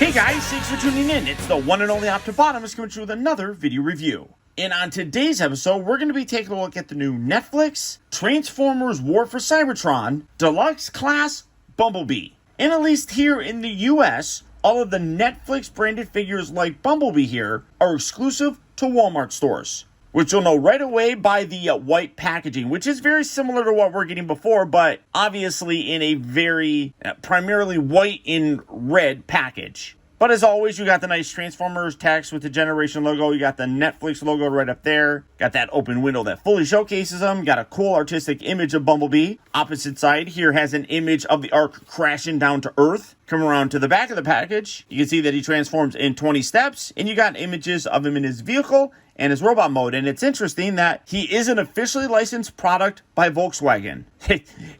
Hey guys, thanks for tuning in. It's the one and only Optibotimus coming to you with another video review. And on today's episode, we're going to be taking a look at the new Netflix Transformers War for Cybertron Deluxe Class Bumblebee. And at least here in the US, all of the Netflix branded figures like Bumblebee here are exclusive to Walmart stores, which you'll know right away by the white packaging, which is very similar to what we're getting before, but obviously in a very primarily white and red package. But as always, you got the nice Transformers text with the Generation logo. You got the Netflix logo right up there. Got that open window that fully showcases them. Got a cool artistic image of Bumblebee. Opposite side here has an image of the Ark crashing down to Earth. Come around to the back of the package. You can see that he transforms in 20 steps. And you got images of him in his vehicle and his robot mode. And it's interesting that he is an officially licensed product by Volkswagen.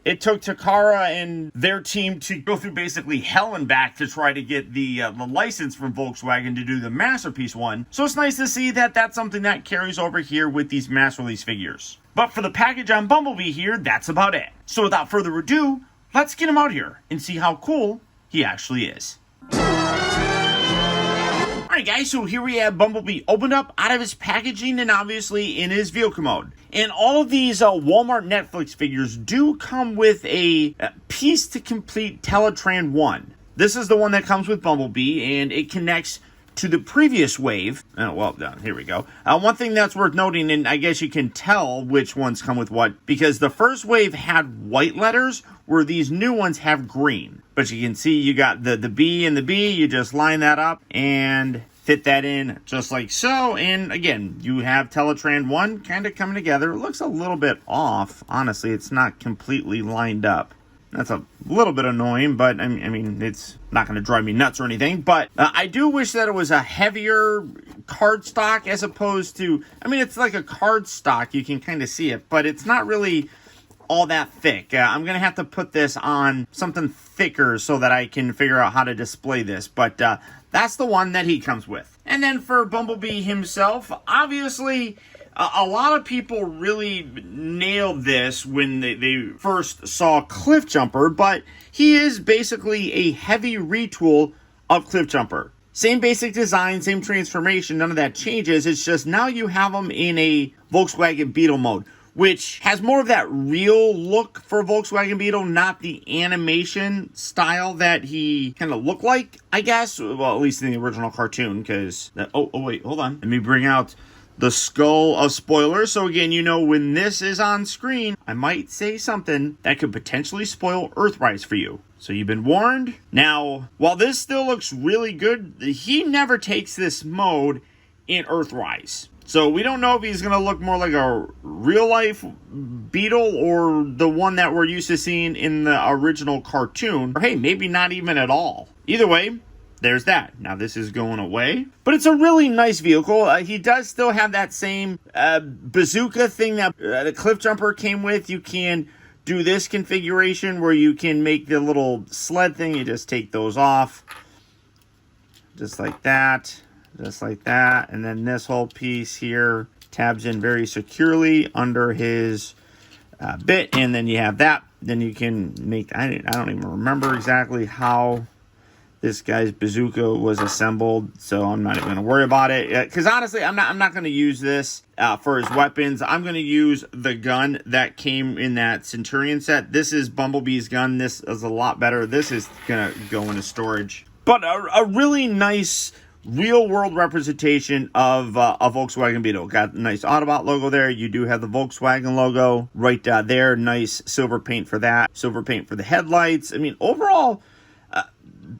It took Takara and their team to go through basically hell and back to try to get the license from Volkswagen to do the Masterpiece one. So it's nice to see that that's something that carries over here with these mass release figures. But for the package on Bumblebee here, that's about it. So without further ado, let's get him out here and see how cool he actually is. Alright guys, so here we have Bumblebee opened up out of his packaging and obviously in his vehicle mode. And all of these Walmart Netflix figures do come with a piece to complete Teletran 1. This is the one that comes with Bumblebee and it connects to the previous wave. Here we go. One thing that's worth noting, and I guess you can tell which ones come with what, because the first wave had white letters, where these new ones have green. But you can see you got the B and the B, you just line that up and fit that in just like so. And again, you have Teletran 1 kind of coming together. It looks a little bit off. Honestly, it's not completely lined up. That's a little bit annoying, but I mean, it's not going to drive me nuts or anything. But I do wish that it was a heavier cardstock as opposed to, it's like a cardstock. You can kind of see it, but it's not really all that thick. I'm going to have to put this on something thicker so that I can figure out how to display this. But that's the one that he comes with. And then for Bumblebee himself, obviously, a lot of people really nailed this when they first saw Cliffjumper, but he is basically a heavy retool of Cliffjumper. Same basic design, same transformation, none of that changes. It's just now you have him in a Volkswagen Beetle mode, which has more of that real look for Volkswagen Beetle, not the animation style that he kind of looked like, I guess. Well, at least in the original cartoon, because... wait, hold on. Let me bring out the skull of spoilers. So again, when this is on screen, I might say something that could potentially spoil Earthrise for you. So you've been warned. Now, while this still looks really good, he never takes this mode in Earthrise. So we don't know if he's going to look more like a real-life Beetle or the one that we're used to seeing in the original cartoon. Or hey, maybe not even at all. Either way, there's that. Now this is going away. But it's a really nice vehicle. He does still have that same bazooka thing that the Cliffjumper came with. You can do this configuration where you can make the little sled thing. You just take those off. Just like that. Just like that. And then this whole piece here tabs in very securely under his bit. And then you have that. Then you can make... I don't even remember exactly how this guy's bazooka was assembled, so I'm not even going to worry about it. Because honestly, I'm not going to use this for his weapons. I'm going to use the gun that came in that Centurion set. This is Bumblebee's gun. This is a lot better. This is going to go into storage. But a really nice real-world representation of a Volkswagen Beetle. Got a nice Autobot logo there. You do have the Volkswagen logo right there. Nice silver paint for that. Silver paint for the headlights. Overall...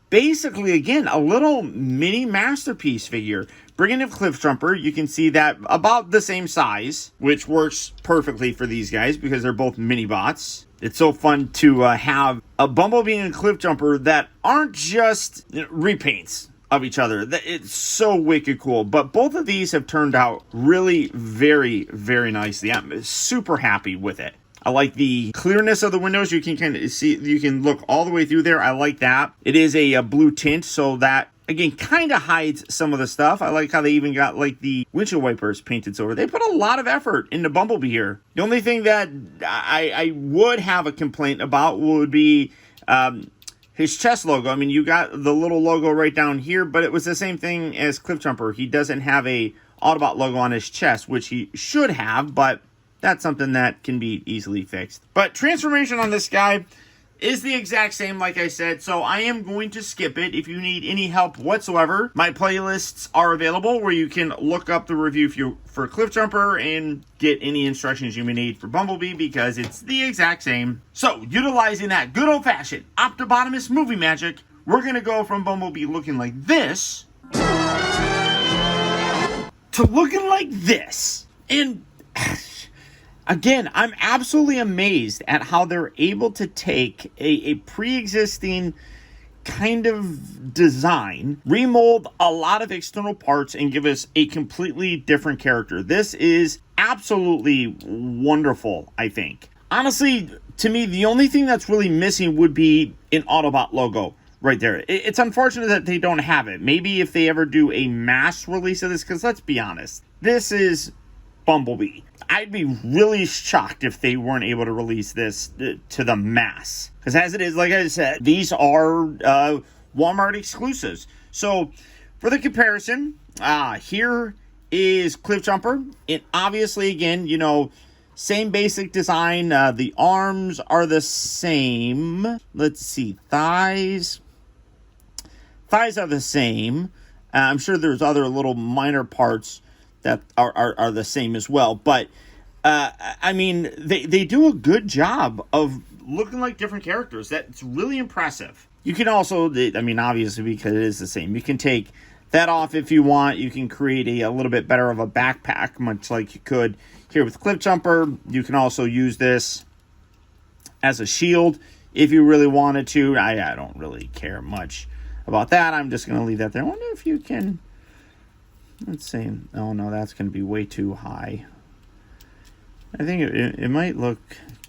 basically, again, a little mini masterpiece figure. Bringing in Cliffjumper, you can see that about the same size, which works perfectly for these guys because they're both mini bots. It's so fun to have a Bumblebee and Cliffjumper that aren't just repaints of each other. It's so wicked cool. But both of these have turned out really very, very nicely. I'm super happy with it. I like the clearness of the windows. You can kind of see, you can look all the way through there. I like that. It is a blue tint, so that, again, kind of hides some of the stuff. I like how they even got, like, the windshield wipers painted silver. They put a lot of effort into Bumblebee here. The only thing that I would have a complaint about would be his chest logo. I mean, you got the little logo right down here, but it was the same thing as Cliffjumper. He doesn't have a Autobot logo on his chest, which he should have, but that's something that can be easily fixed. But transformation on this guy is the exact same, like I said, so I am going to skip it. If you need any help whatsoever, my playlists are available where you can look up the review for Cliffjumper and get any instructions you may need for Bumblebee, because it's the exact same. So, utilizing that good old-fashioned Optibotimus movie magic, we're going to go from Bumblebee looking like this to looking like this. And again, I'm absolutely amazed at how they're able to take a pre-existing kind of design, remold a lot of external parts, and give us a completely different character. This is absolutely wonderful, I think. Honestly, to me, the only thing that's really missing would be an Autobot logo right there. It's unfortunate that they don't have it. Maybe if they ever do a mass release of this, because let's be honest, this is Bumblebee. I'd be really shocked if they weren't able to release this to the mass. Because as it is, like I said, these are Walmart exclusives. So, for the comparison, here is Cliffjumper. And obviously, again, you know, same basic design. The arms are the same. Let's see, thighs. Thighs are the same. I'm sure there's other little minor parts that are the same as well. But, I mean, they do a good job of looking like different characters. That's really impressive. You can also, I mean, obviously, because it is the same, you can take that off if you want. You can create a little bit better of a backpack, much like you could here with Cliffjumper. You can also use this as a shield if you really wanted to. I don't really care much about that. I'm just going to leave that there. I wonder if you can... Let's see. Oh, no, that's going to be way too high. I think it might look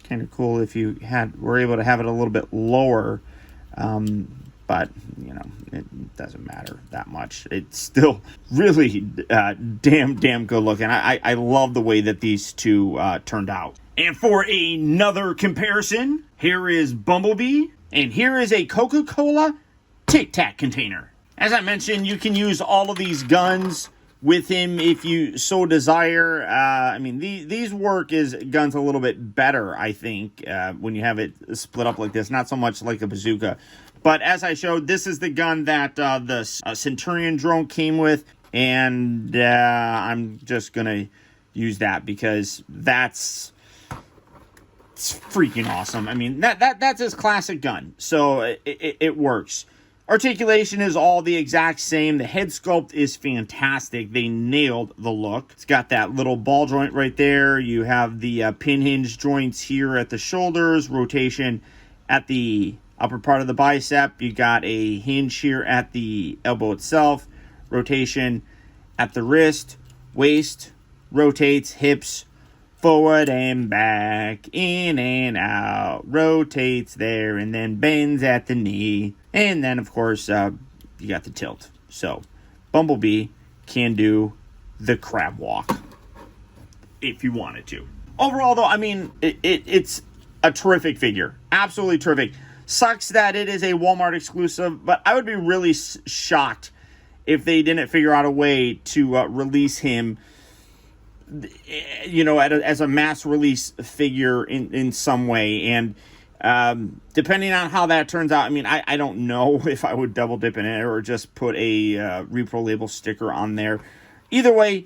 kind of cool if you were able to have it a little bit lower. But, you know, it doesn't matter that much. It's still really damn good looking. I love the way that these two turned out. And for another comparison, here is Bumblebee. And here is a Coca-Cola Tic Tac container. As I mentioned, you can use all of these guns with him if you so desire. I mean, these work as guns a little bit better, I think, when you have it split up like this. Not so much like a bazooka. But as I showed, this is the gun that the Centurion drone came with. And I'm just going to use that because it's freaking awesome. I mean, that's his classic gun. So it works. Articulation is all the exact same. The head sculpt is fantastic. They nailed the look. It's got that little ball joint right there. You have the pin hinge joints here at the shoulders. Rotation at the upper part of the bicep. You got a hinge here at the elbow itself. Rotation at the wrist. Waist rotates. Hips forward and back, in and out, rotates there, and then bends at the knee. And then, of course, you got the tilt. So, Bumblebee can do the crab walk if you wanted to. Overall, though, I mean, it's a terrific figure. Absolutely terrific. Sucks that it is a Walmart exclusive, but I would be really shocked if they didn't figure out a way to release him, you know, as a mass release figure in some way. And depending on how that turns out, I mean, I don't know if I would double dip in it or just put a repro label sticker on there. Either way,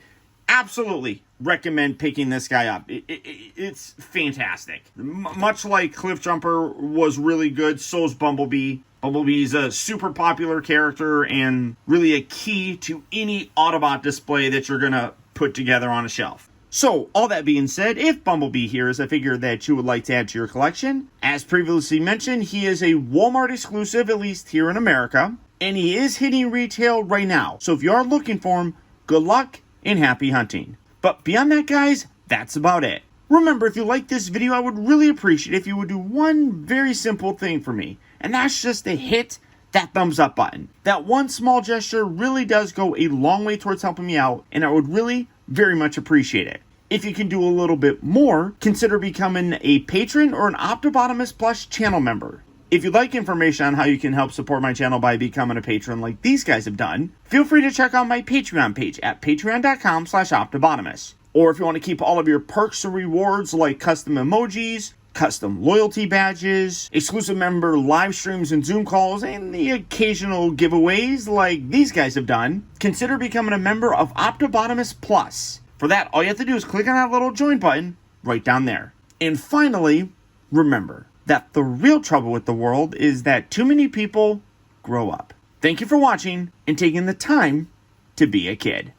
absolutely recommend picking this guy up. It's fantastic. Much like Cliffjumper was really good, so's Bumblebee. Bumblebee's a super popular character and really a key to any Autobot display that you're going to put together on a shelf. So, all that being said, if Bumblebee here is a figure that you would like to add to your collection, as previously mentioned, he is a Walmart exclusive, at least here in America, and he is hitting retail right now. So if you are looking for him, good luck and happy hunting. But beyond that, guys, that's about it. Remember, if you like this video, I would really appreciate if you would do one very simple thing for me, and that's just to hit that thumbs up button. That one small gesture really does go a long way towards helping me out, and I would really very much appreciate it. If you can do a little bit more, consider becoming a patron or an Optibotimus Plus channel member. If you'd like information on how you can help support my channel by becoming a patron like these guys have done, feel free to check out my Patreon page at patreon.com/Optibotimus. Or if you want to keep all of your perks and rewards like custom emojis, custom loyalty badges, exclusive member live streams and Zoom calls, and the occasional giveaways like these guys have done, consider becoming a member of Optibotimus Plus. For that, all you have to do is click on that little join button right down there. And finally, remember that the real trouble with the world is that too many people grow up. Thank you for watching and taking the time to be a kid.